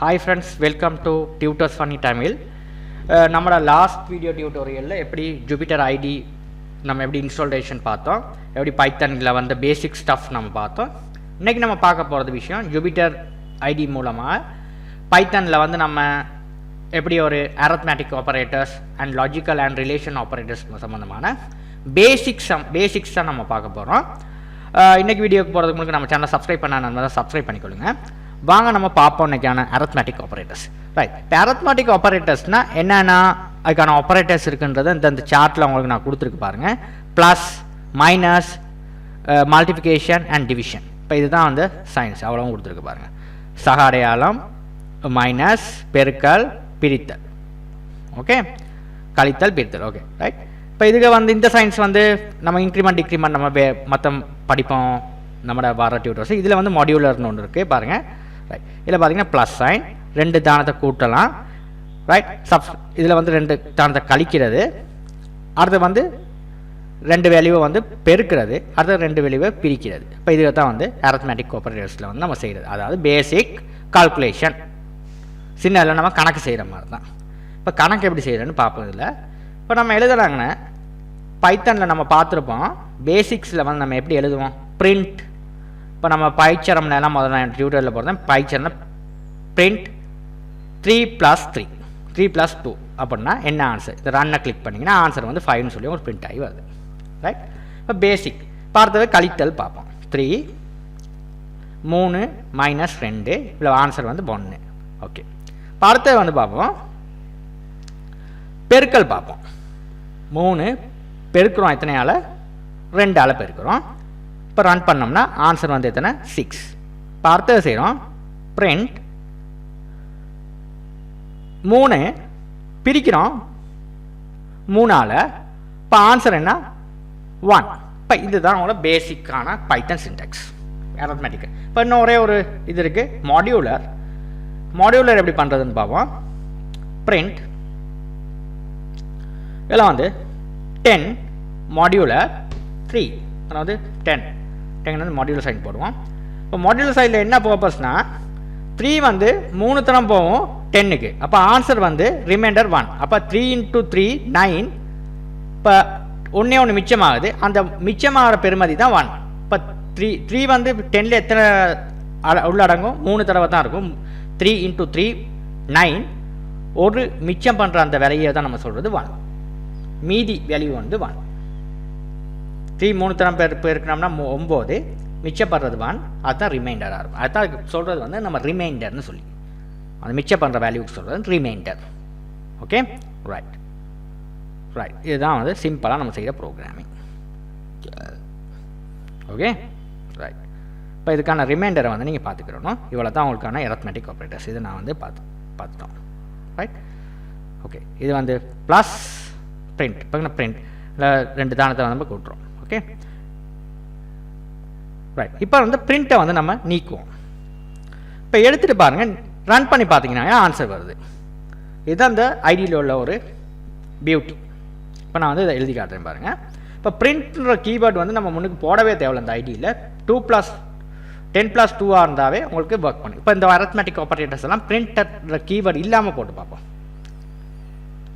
Hi friends, welcome to Tutors Funny Tamil. நம்மளோட last video டியூட்டோரியலில் எப்படி Jupiter ID நம்ம எப்படி இன்ஸ்டாலேஷன் பார்த்தோம், எப்படி பைத்தனில் வந்து பேசிக் ஸ்டஃப் நம்ம பார்த்தோம். இன்றைக்கி நம்ம பார்க்க போகிறது விஷயம் ஜூபிட்டர் ஐடி மூலமாக பைத்தனில் வந்து நம்ம எப்படி ஒரு arithmetic operators and logical and relation operators சம்மந்தமான பேசிக்ஸாக நம்ம பார்க்க போகிறோம். இன்றைக்கி வீடியோக்கு போகிறதுக்கு முன்னாடி நம்ம சேனலை சப்ஸ்கிரைப் பண்ண நம்ம தான் சப்ஸ்கிரைப் பண்ணிக்கொள்ளுங்க. வாங்க நம்ம பார்ப்போம் இன்றைக்கான arithmetic ஆப்பரேட்டர்ஸ். ரைட், இப்போ arithmetic ஆப்பரேட்டர்ஸ்னால் என்னென்னா அதுக்கான ஆப்பரேட்டர்ஸ் இருக்குன்றது இந்த சார்ட்டில் உங்களுக்கு நான் கொடுத்துருக்கு பாருங்கள். Plus, minus, multiplication and division. இப்போ இதுதான் வந்து சயின்ஸ், அவ்வளோவும் கொடுத்துருக்கு பாருங்கள். சக அடையாளம், மைனஸ், பெருக்கல், பிரித்தல், ஓகே, கழித்தல், பிரித்தல், ஓகே ரைட். இப்போ இதுக்கு வந்து இந்த சயின்ஸ் வந்து நம்ம இன்க்ரிமெண்ட் டிக்ரிமெண்ட் நம்ம மற்ற படிப்போம் நம்மளோட வர டியூட்டர்ஸ். இதில் வந்து மாடியூலர்னு ஒன்று இருக்குது பாருங்கள். ரைட், இதில் பார்த்தீங்கன்னா ப்ளஸ் சைன், ரெண்டு தானத்தை கூட்டலாம், ரைட். இதில் வந்து ரெண்டு தானத்தை கழிக்கிறது, அடுத்து வந்து ரெண்டு வேல்யூவை வந்து பெருக்கிறது, அடுத்த ரெண்டு வேல்யூவை பிரிக்கிறது. இப்போ இதுக்கு தான் வந்து arithmetic ஆப்பரேட்டர்ஸில் வந்து நம்ம செய்கிறது, அதாவது பேசிக் கால்குலேஷன். சின்னதில் நம்ம கணக்கு செய்கிற மாதிரி தான். இப்போ கணக்கு எப்படி செய்கிறேன்னு பார்ப்போம். இதில் இப்போ நம்ம எழுதுறாங்கன்னா பைத்தனில் நம்ம பார்த்துருப்போம். பேசிக்ஸில் வந்து நம்ம எப்படி எழுதுவோம், பிரிண்ட். இப்போ நம்ம பைச்சரம்லாம் முதல்ல டியூட்டரில் போகிறேன். பைச்சரம்னா பிரிண்ட் 3 + 3 3 + 2 அப்படின்னா என்ன ஆன்சர். இந்த ரன்னை கிளிக் பண்ணிங்கன்னா ஆன்சர் வந்து 5ன்னு சொல்லி ஒரு பிரிண்ட் ஆகி வருது, ரைட். இப்போ பேசிக் பார்த்தது கழித்தல் பார்ப்போம். 3 3 - 2 இல்லை ஆன்சர் வந்து 1, ஓகே. இப்போ அடுத்தது வந்து பார்ப்போம் பெருக்கல் பார்ப்போம். 3 பெருக்கிறோம், எத்தனையால் 2ஆல் பெருக்கிறோம். இப்போ ரன் பண்ணோம்னா ஆன்சர் வந்து எத்தனை 6. இப்போ அடுத்தது செய்கிறோம் பிரிண்ட் 3 பிரிக்கிறோம் 3ஆல். இப்போ ஆன்சர் என்ன 1. இப்போ இதுதான் உங்களோட பேசிக்கான பைத்தன் சின்டாக்ஸ் arithmetic. இப்போ இன்னும் ஒரே ஒரு இது இருக்குது, மாடியூலர். மாடியூலர் எப்படி பண்ணுறதுன்னு பார்ப்போம். பிரிண்ட் இதெல்லாம் வந்து 10 மாடியூலர் 3, அதாவது 10 வந்து மாடியூலர் சைன் போடுவோம். இப்போ மாடியூலர் சைடில் என்ன பர்பஸ்னால் 3 வந்து 3 தரம் போகும் 10க்கு. அப்போ ஆன்சர் வந்து ரிமைண்டர் 1. அப்போ 3 × 3 9. இப்போ ஒன்று மிச்சமாகுது, அந்த மிச்சமாகிற பெருமதி தான் 1. இப்போ 3 வந்து 10ல் எத்தனை உள்ளடங்கும், 3 தடவை தான் இருக்கும். 3 × 3 9. ஒரு மிச்சம் பண்ணுற அந்த விலையை தான் நம்ம சொல்கிறது 1. மீதி வேல்யூ வந்து 1. 3 3 தரம் பெருக்கணும்னா 9, மிச்சப்படுறது 1. அதுதான் ரிமைண்டராக இருக்கும். அதுதான் சொல்கிறது வந்து நம்ம ரிமைண்டர்னு சொல்லி, அந்த மிச்சம் பண்ணுற வேல்யூக்கு சொல்கிறது ரிமைண்டர், ஓகே ரைட். ரைட், இதுதான் வந்து சிம்பிளாக நம்ம செய்கிற ப்ரோக்ராமிங், ஓகே ரைட். இப்போ இதுக்கான ரிமைண்டரை வந்து நீங்கள் பார்த்துக்கிறணும். இவ்வளோ தான் உங்களுக்கான arithmetic ஆப்பரேட்டர்ஸ். இது நான் வந்து பார்த்துட்டோம், ரைட். ஓகே, இது வந்து ப்ளஸ் பிரிண்ட். இப்போ பிரிண்ட் இல்லை ரெண்டு தானத்தை வந்து நம்ம கூட்டுறோம், ஓகே ரைட். இப்போ வந்து பிரிண்ட்டை வந்து நம்ம நீக்குவோம். இப்போ எடுத்துகிட்டு பாருங்கள், ரன் பண்ணி பார்த்தீங்கன்னா ஆன்சர் வருது. இதுதான் அந்த ஐடியில் உள்ள ஒரு பியூட்டி. இப்போ நான் வந்து இதை எழுதி காட்டுறேன் பாருங்கள். இப்போ பிரிண்ட்ன்ற கீவேர்டு வந்து நம்ம முன்னுக்கு போடவே தேவையில்லை. இந்த ஐடியில் 2 + 10 + 2ஆக இருந்தாவே உங்களுக்கு ஒர்க் பண்ணும். இப்போ இந்த arithmetic ஆப்பரேட்டர்ஸ் எல்லாம் பிரிண்ட்ன்ற கீவேர்டு இல்லாமல் போட்டு பார்ப்போம்.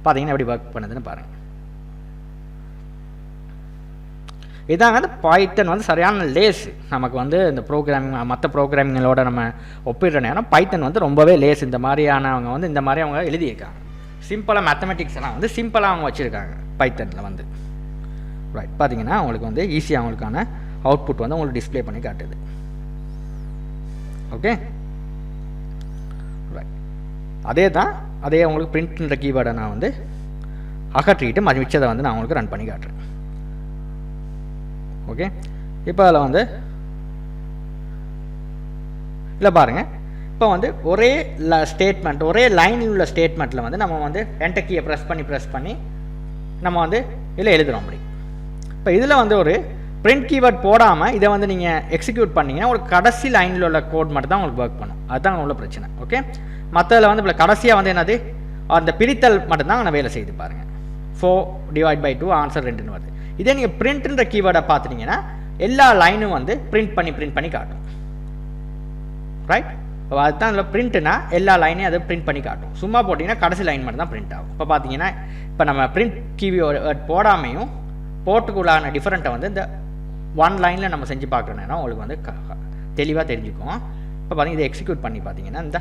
பார்த்தீங்கன்னா எப்படி ஒர்க் பண்ணுதுன்னு பாருங்கள். இதாங்க அந்த பைத்தன் வந்து சரியான லேஸ். நமக்கு வந்து இந்த ப்ரோக்ராமிங் மற்ற ப்ரோக்ராமிங்களோட நம்ம ஒப்பிடுற நேரம் பைத்தன் வந்து ரொம்பவே லேஸ். இந்த மாதிரியானவங்க வந்து இந்த மாதிரி அவங்க எழுதியிருக்காங்க. சிம்பிளாக மேத்தமெட்டிக்ஸ் எல்லாம் வந்து சிம்பிளாக அவங்க வச்சுருக்காங்க பைத்தனில் வந்து, ரைட். பார்த்தீங்கன்னா அவங்களுக்கு வந்து ஈஸியாக அவங்களுக்கான அவுட்புட் வந்து உங்களுக்கு டிஸ்பிளே பண்ணி காட்டுது, ஓகே ரைட். அதே உங்களுக்கு பிரிண்ட்ன்ற கீவேர்டை நான் வந்து அகற்றிட்டு மிச்சதை வந்து நான் உங்களுக்கு ரன் பண்ணி காட்டுறேன், ஓகே. இப்போ அதில் வந்து இல்லை பாருங்கள். இப்போ வந்து ஒரே ஸ்டேட்மெண்ட், ஒரே லைனில் உள்ள ஸ்டேட்மெண்ட்டில் வந்து நம்ம வந்து என்டர் கீயை ப்ரெஸ் பண்ணி நம்ம வந்து இதில் எழுதுகிறோம் அப்படி. இப்போ இதில் வந்து ஒரு பிரிண்ட் கீவேர்ட் போடாமல் இதை வந்து நீங்கள் எக்ஸிக்யூட் பண்ணிங்கன்னா உங்களுக்கு கடைசி லைனில் உள்ள கோட் மட்டும் தான் உங்களுக்கு ஒர்க் பண்ணும். அதுதான் உள்ள பிரச்சனை, ஓகே. மற்றதில் வந்து இப்போ கடைசியாக வந்து என்னது அந்த பிரித்தல் மட்டும்தான் நான் வேலை செய்து பாருங்கள். 4/2 ஆன்சர் 2ன்னு வருது. இதே நீங்கள் பிரிண்ட்ன்ற கீவேர்டை பார்த்துட்டிங்கன்னா எல்லா லைனும் வந்து பிரிண்ட் பண்ணி காட்டும், ரைட். அதுதான் இதில் பிரிண்ட்னா எல்லா லைனையும் அதை பிரிண்ட் பண்ணி காட்டும். சும்மா போட்டிங்கன்னா கடைசி லைன் மட்டும் தான் பிரிண்ட் ஆகும். இப்போ பார்த்தீங்கன்னா இப்போ நம்ம பிரிண்ட் கீவேர்ட் போடாமையும் போட்டுக்குள்ளான டிஃப்ரெண்ட்டை வந்து இந்த ஒன் லைனில் நம்ம செஞ்சு பார்க்கணுன்னா உங்களுக்கு வந்து தெளிவாக தெரிஞ்சுக்கும். இப்போ பார்த்தீங்கன்னா இதை எக்ஸிக்யூட் பண்ணி பார்த்தீங்கன்னா இந்த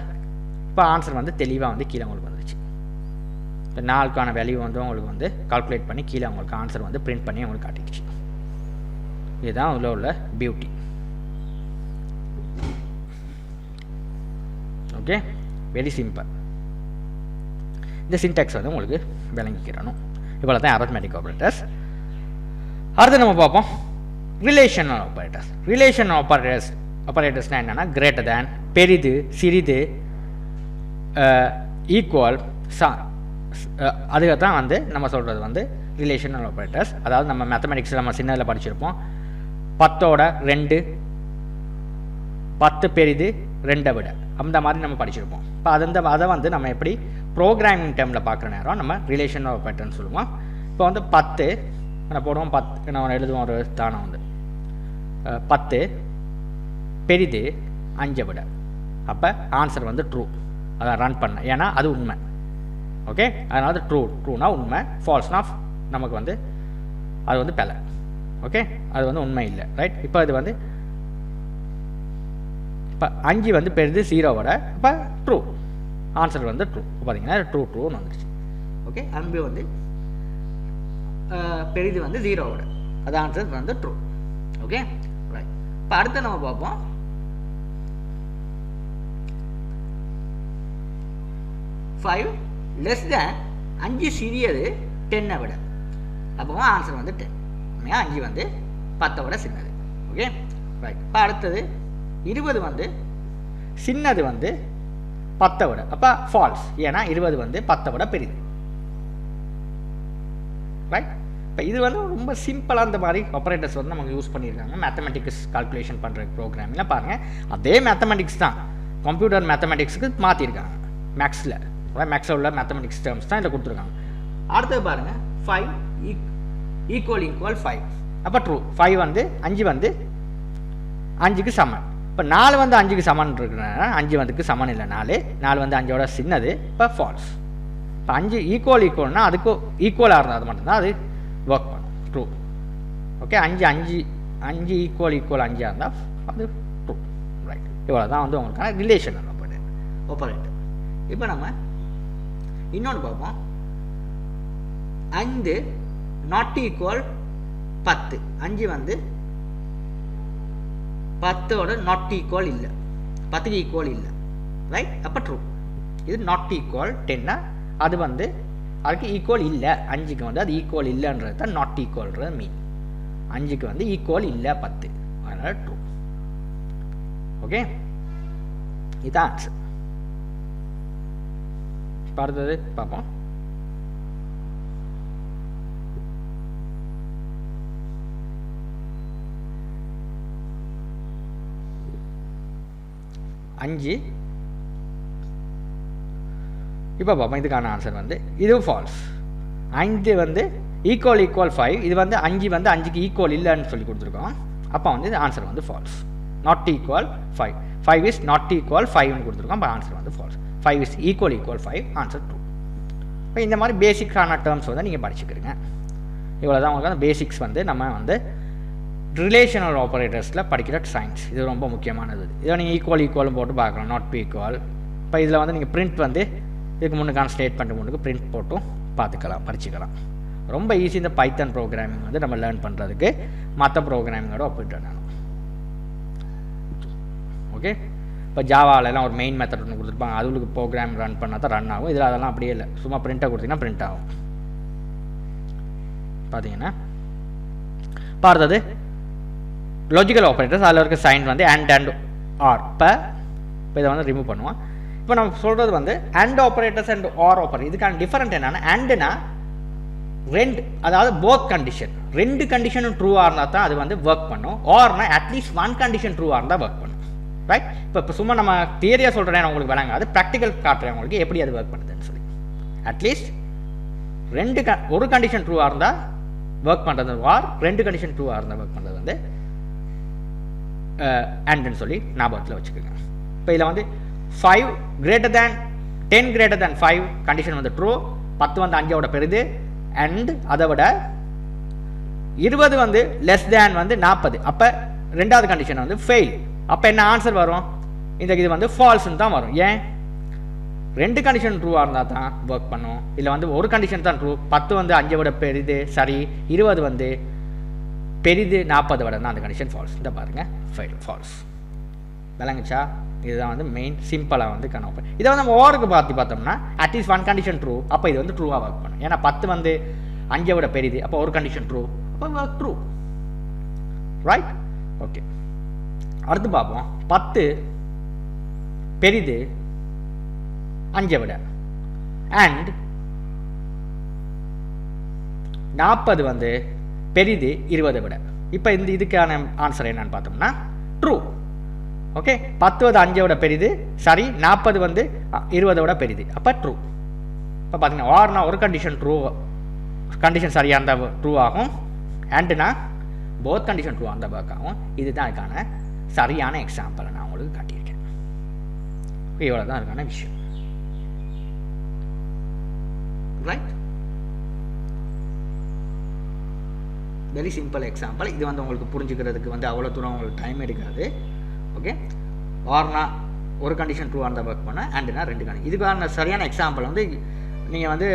இப்போ ஆன்சர் வந்து தெளிவாக வந்து கீழே உங்களுக்கு வந்துருச்சு. இந்த நாளுக்கான வேல்யூ வந்து உங்களுக்கு வந்து கால்குலேட் பண்ணி கீழே உங்களுக்கு ஆன்சர் வந்து பிரிண்ட் பண்ணி உங்களுக்கு காட்டிடுச்சு. இதுதான் உள்ள பியூட்டி. Okay, very simple. இந்த சின்டாக்ஸ் வந்து உங்களுக்கு விளங்கிக்கிறணும். இவ்வளோ தான் அரித்மெட்டிக் ஆப்பரேட்டர்ஸ். அடுத்து நம்ம பார்ப்போம் ரிலேஷனல் ஆப்பரேட்டர்ஸ். ரிலேஷனல் ஆப்பரேட்டர்ஸ்னால் என்னென்னா கிரேட்டர் தேன், பெரிது, சிறிது, ஈக்குவல், அதுக்கு தான் வந்து நம்ம சொல்கிறது வந்து ரிலேஷனல் ஆப்பரேட்டர்ஸ். அதாவது நம்ம மேத்தமெட்டிக்ஸில் நம்ம சின்னதில் படிச்சிருப்போம் 10ஓட 2, 10 பெரிது 2 விட, அந்த மாதிரி நம்ம படிச்சிருப்போம். இப்போ அதை வந்து நம்ம எப்படி ப்ரோக்ராமிங் டேர்மில் பார்க்குற நேரம் நம்ம ரிலேஷனல் ஆப்பரேட்டர்னு சொல்லுவோம். இப்போ வந்து 10 நான் போடுவோம், 10 நான் எழுதுவோம் ஒரு தானம் வந்து 10 பெரிது 5 விட. அப்போ ஆன்சர் வந்து ட்ரூ. அதை ரன் பண்ண, ஏன்னா அது உண்மை. ஓகே, அதனால ட்ரூனா உண்மை, ஃபால்ஸ்னா நமக்கு வந்து அது வந்து பிழை. ஓகே, அது வந்து உண்மை இல்லை. ரைட், இப்போ இது வந்து இப்போ 5 வந்து பெரிது 0 அப்போ ட்ரூ, ஆன்சர் வந்து ட்ரூ. பார்த்தீங்கன்னா ட்ரூன்னு வந்துருச்சு. ஓகே, அன்பு வந்து பெரிது வந்து 0 அது ஆன்சர் வந்து ட்ரூ. Okay, right. இப்போ அடுத்து நம்ம பார்ப்போம் 5 லெஸ் தேன் 5 சிறியது 10 விட. அப்போ ஆன்சர் வந்து 10. 5 வந்து 10 விட சின்னது. Okay, right. இப்போ அடுத்தது 20 வந்து சின்னது வந்து 10 விட. அப்போ ஃபால்ஸ், ஏன்னா 20 வந்து 10 விட பெரிது. ரைட். இப்போ இது வந்து ரொம்ப சிம்பிளாக இந்த மாதிரி ஆப்பரேட்டர்ஸ் வந்து நமக்கு யூஸ் பண்ணியிருக்காங்க மேத்தமெட்டிக்ஸ் கால்குலேஷன் பண்ணுற ப்ரோக்ராமில். பாருங்கள், அதே மேத்தமெட்டிக்ஸ் தான் கம்ப்யூட்டர் மேத்தமெட்டிக்ஸுக்கு மாற்றிருக்காங்க. மேக்ஸில் உள்ள மேத்தமெட்டிக்ஸ் டேர்ம்ஸ் தான் இதில் கொடுத்துருக்காங்க. அடுத்தது பாருங்கள் 5 ஈக்குவல் 5. அப்போ ட்ரூ. 5 வந்து 5 வந்து 5க்கு சமன். இப்போ 4 வந்து 5க்கு சமன் இருக்குன்னா 5 வந்துக்கு சமன் இல்லை. 4 வந்து 5ஓட சின்னது. இப்போ ஃபால்ஸ். இப்போ 5 ஈக்குவல்னா அதுக்கு ஈக்குவலாக இருந்தால் அது மட்டும்தான் அது ஒர்க் பண்ணும். ட்ரூ. ஓகே, 5 ஈக்குவல் 5 இருந்தால் அது ட்ரூ. ரைட். இவ்வளோ தான் வந்து உங்களுக்கான ரிலேஷனல் ஆப்பரேட்டர். இப்போ நம்ம இன்னொன்று பார்ப்போம். 5 நாட் ஈக்குவல் 10. 5 வந்து 10ஓட நாட் ஈக்குவல் இல்லை, 10க்கு ஈக்குவல் இல்லை. ரைட், அப்போ ட்ரூ. இது நாட் ஈக்குவல் 10னா அது வந்து அதுக்கு ஈக்குவல் இல்லை. 5க்கு வந்து அது ஈக்குவல் இல்லைன்றது தான் நாட் ஈக்குவல்ன்றது மீன். 5க்கு வந்து ஈக்குவல் இல்லை 10, அதனால் ட்ரூ. ஓகே, இதுதான் ஆன்சர். அடுத்தது பார்ப்போம். அஞ்சு. இப்போ பார்ப்போம், இதுக்கான ஆன்சர் வந்து இது ஃபால்ஸ். 5 வந்து ஈக்குவல் 5. இது வந்து 5 வந்து 5க்கு ஈக்குவல் இல்லைன்னு சொல்லி கொடுத்துருக்கோம். அப்போ வந்து இது ஆன்சர் வந்து false. Not equal 5. 5 is not equal 5ன்னு கொடுத்துருக்கோம். அப்போ ஆன்சர் வந்து false. 5 is equal 5, answer true. இப்போ இந்த மாதிரி பேசிக்கான டேர்ம்ஸ் வந்து நீங்கள் படிச்சுக்கிறீங்க. இவ்வளோ தான் உங்களுக்கு அந்த பேசிக்ஸ் வந்து நம்ம வந்து ரிலேஷனல் ஆப்பரேட்டர்ஸில் படிக்கிற சயின்ஸ். இது ரொம்ப முக்கியமானது. இதை நீங்கள் ஈக்குவல் போட்டு பார்க்கலாம், நாட் பி ஈக்குவல். இப்போ இதில் வந்து நீங்கள் பிரிண்ட் வந்து இதுக்கு முன்னுக்கான ஸ்டேட்மெண்ட் முன்னுக்கு பிரிண்ட் போட்டும் பார்த்துக்கலாம், படிச்சுக்கலாம். ரொம்ப ஈஸி. இந்த பைத்தன் ப்ரோக்ராமிங் வந்து நம்ம லேர்ன் பண்ணுறதுக்கு மற்ற ப்ரோக்ராமிங்கோட ஒப்பிட்டு வேணும். ஓகே, இப்போ ஜாவாலெலாம் ஒரு மெயின் மெத்தட் ஒன்று கொடுத்துருப்பாங்க, அதுக்கு ப்ரோக்ராம் ரன் பண்ணால் தான் ரன் ஆகும். இதில் அதெல்லாம் அப்படியே இல்லை, சும்மா பிரிண்ட்டாக கொடுத்தீங்கன்னா பிரிண்ட் ஆகும். பார்த்தீங்கன்னா பார்த்தது லாஜிக்கல் ஆப்பரேட்டர்ஸ். அதில் இருக்க சைன் வந்து அண்ட் ஆர். இப்போ இதை வந்து ரிமூவ் பண்ணுவோம். இப்போ நம்ம சொல்கிறது வந்து and operators and or operator. இதுக்கான டிஃபரெண்ட் என்னென்னா, அண்டுனா ரெண்டு, அதாவது போத் கண்டிஷன், 2 கண்டிஷனும் ட்ரூவாக இருந்தால் தான் அது வந்து ஒர்க் பண்ணும். ஆர்னா அட்லீஸ்ட் 1 கண்டிஷன் ட்ரூவாக இருந்தால் ஒர்க் பண்ணும். ரைட். இப்போ சும்மா நம்ம தியரியாக சொல்கிறேன், உங்களுக்கு விளங்காது. ப்ராக்டிக்கல் காட்டுறேன் உங்களுக்கு எப்படி அது ஒர்க் பண்ணுதுன்னு சொல்லி. அட்லீஸ்ட் ஒரு கண்டிஷன் ட்ரூவாக இருந்தால் ஒர்க் பண்ணுறது ஆர், 2 கண்டிஷன் ட்ரூவாக இருந்தால் ஒர்க் பண்ணுறது வந்து அண்டுன்னு சொல்லி ஞாபகத்தில் வச்சுக்கோங்க. இப்போ இதில் வந்து 5 greater than 10 greater than 5 condition வந்து ட்ரூ, 10 வந்து 5 விட பெரிது, அண்ட் அதை விட 20 வந்து லெஸ் தேன் வந்து 40, அப்போ ரெண்டாவது கண்டிஷன் வந்து ஃபெயில். அப்போ என்ன ஆன்சர் வரும்? இந்த இது வந்து ஃபால்ஸ்ன்னு தான் வரும். ஏன்? ரெண்டு கண்டிஷன் ட்ரூவாக இருந்தால் தான் ஒர்க் பண்ணும், இல்லை வந்து ஒரு கண்டிஷன் தான் ட்ரூ, 10 வந்து 5 விட பெரிது சரி, 20 வந்து பெரிது 40 விட அந்த கண்டிஷன் ஃபால்ஸ். இந்த பாருங்கள் ஃபெயில், ஃபால்ஸ். விளங்குச்சா? இதுதான் வந்து மெயின் சிம்பிளாக வந்து கனவு. இதை வந்து நம்ம ஓவருக்கு பார்த்தோம்னா அட்லீஸ்ட் ஒன் கண்டிஷன் ட்ரூ, அப்போ இது வந்து ட்ரூவாக ஒர்க் பண்ணும். ஏன்னா 10 வந்து 5 விட பெரிது, அப்போ ஒரு கண்டிஷன் ட்ரூ, அப்போ ஒர்க் ட்ரூ. ரைட்? ஓகே, அடுத்து பார்ப்போம். 10 பெரிது 5 விட அண்ட் 40 வந்து பெரிது 20 விட. இப்போ இந்த இதுக்கான ஆன்சர் என்னன்னு பார்த்தோம்னா ட்ரூ. ஓகே, 10 வந்து 5 விட பெரிது சரி, 40 வந்து 20 விட பெரிது, அப்போ ட்ரூ. இப்போ பார்த்தீங்கன்னா ஆர்னா ஒரு கண்டிஷன் ட்ரூ, கண்டிஷன் சரியாக இருந்தால் ட்ரூ ஆகும், அண்டுனா போத் கண்டிஷன் ட்ரூ அந்த ஒர்க் ஆகும். இதுதான் அதுக்கான சரியான எக்ஸாம்பிளை நான் உங்களுக்கு காட்டியிருக்கேன். இவ்வளோ தான் அதுக்கான விஷயம். ரைட்? Very simple example. இது வந்து உங்களுக்கு புரிஞ்சுக்கிறதுக்கு வந்து அவ்வளோ தூரம் உங்களுக்கு டைம் எடுக்காது. ஓகே, ஆர்னா ஒரு கண்டிஷன் ட்ரூ அந்த ஒர்க் பண்ண, அண்டுனா ரெண்டு கண்டிஷன். இதுக்கான சரியான எக்ஸாம்பிள் வந்து நீங்கள் வந்து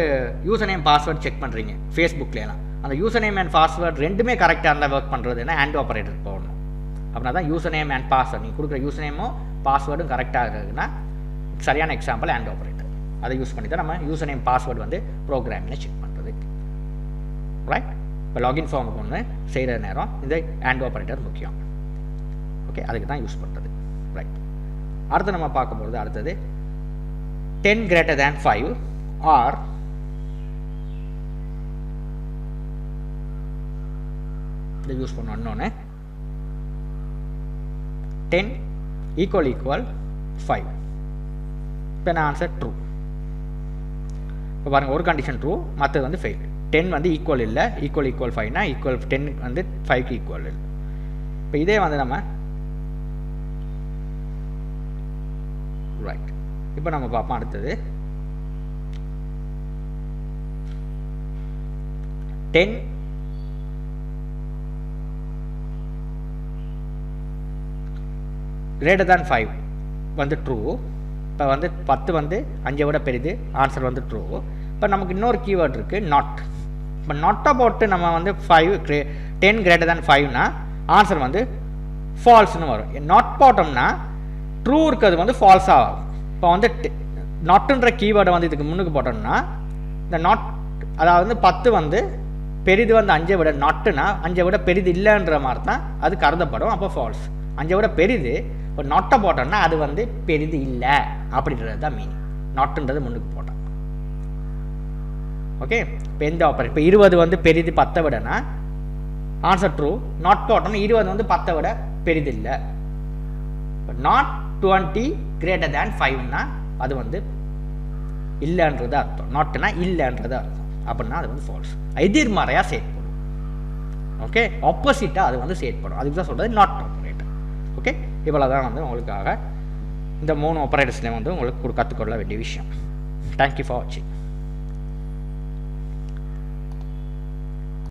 யூசர் நேம் பாஸ்வேர்ட் செக் பண்ணுறீங்க ஃபேஸ்புக்லாம், அந்த யூசர் நேம் அண்ட் பாஸ்வேர்ட் ரெண்டுமே கரெக்டாக இருந்தால் ஒர்க் பண்ணுறதுன்னா அண்ட் ஆப்ரேட்டர் போடணும். அப்படின்னா தான் யூசர் நேம் அண்ட் பாஸ்வேர்ட், நீங்கள் கொடுக்குற யூசர் நேமும் பாஸ்வேர்டும் கரெக்டாக இருக்குதுன்னா சரியான எக்ஸாம்பிள் அண்ட் ஆப்ரேட்டர். அதை யூஸ் பண்ணி தான் நம்ம யூசர் நேம் பாஸ்வேர்டு வந்து ப்ரோக்ராமில் செக் பண்ணுறது. ரைட்? இப்போ லாகின் ஃபார்முக்கு ஒன்று செய்கிற நேரம் இந்த அண்ட் ஆப்ரேட்டர் முக்கியம். ஓகே, அதுக்கு தான் யூஸ் பண்ணுறது. ரைட், அடுத்து நம்ம பார்க்கும்போது அடுத்தது 10 greater than 5 ஆர் இதை யூஸ் பண்ணோம். இன்னொன்று 10 = 5. இப்போ நான் ஆன்சர் ட்ரூ. இப்போ பாருங்கள், ஒரு கண்டிஷன் ட்ரூ, மற்றது வந்து ஃபெயில். 10 வந்து ஈக்குவல் இல்லை, ஈக்குவல் 5னா ஈக்குவல் 10 வந்து 5க்கு ஈக்குவல் இல்லை. இப்போ இதே வந்து நம்ம ரைட், இப்போ நம்ம பார்ப்போம் அடுத்தது 10 greater than 5 வந்து ட்ரூ. இப்போ வந்து 10 வந்து 5 விட பெரிது, ஆன்சர் வந்து ட்ரூ. இப்போ நமக்கு இன்னொரு கீவேர்ட் இருக்குது நாட். இப்போ நாட்டை போட்டு நம்ம வந்து 10 greater than 5னா ஆன்சர் வந்து ஃபால்ஸ்னு வரும். நாட் போட்டோம்னா ட்ரூ இருக்கிறது வந்து ஃபால்ஸாக ஆகும். இப்போ வந்து நாட்டுன்ற கீவேர்டை வந்து இதுக்கு முன்னுக்கு போட்டோம்னா இந்த நாட், அதாவது 10 வந்து பெரிது வந்து 5 விட, நாட்டுனா 5 விட பெரிது இல்லைன்ற மாதிரி தான் அது கருதப்படும், அப்போ ஃபால்ஸ். 5 விட பெரிது, இப்போ நாட்டை போட்டோம்னா அது வந்து பெரிது இல்லை அப்படின்றது தான் மீனிங், நாட்டுன்றது முன்னுக்கு போட்டோம். ஓகே, இப்போ எந்த ஆப்பரேட், இப்போ 20 வந்து பெரிது 10 விடனா ஆன்சர் ட்ரூ. நாட் போட்டோம்னா 20 வந்து 10 விட பெரிது இல்லை. நாட் 20 greater than 5னா அது வந்து இல்லைன்றது அர்த்தம், நாட்னா இல்லைன்றது அர்த்தம். அப்படின்னா அது வந்து ஃபால்ஸ், எதிர்மறையாக செயற்படும். ஓகே, ஆப்போசிட்டாக அது வந்து செயற்படும், அதுக்கு தான் சொல்கிறது நாட் ஆப்பரேட்டர். ஓகே, இவ்வளோ தான் வந்து உங்களுக்காக இந்த 3 ஆப்பரேட்டர்ஸ்லேயும் வந்து உங்களுக்கு கற்றுக்கொள்ள வேண்டிய விஷயம். தேங்க்யூ ஃபார் வாட்சிங்.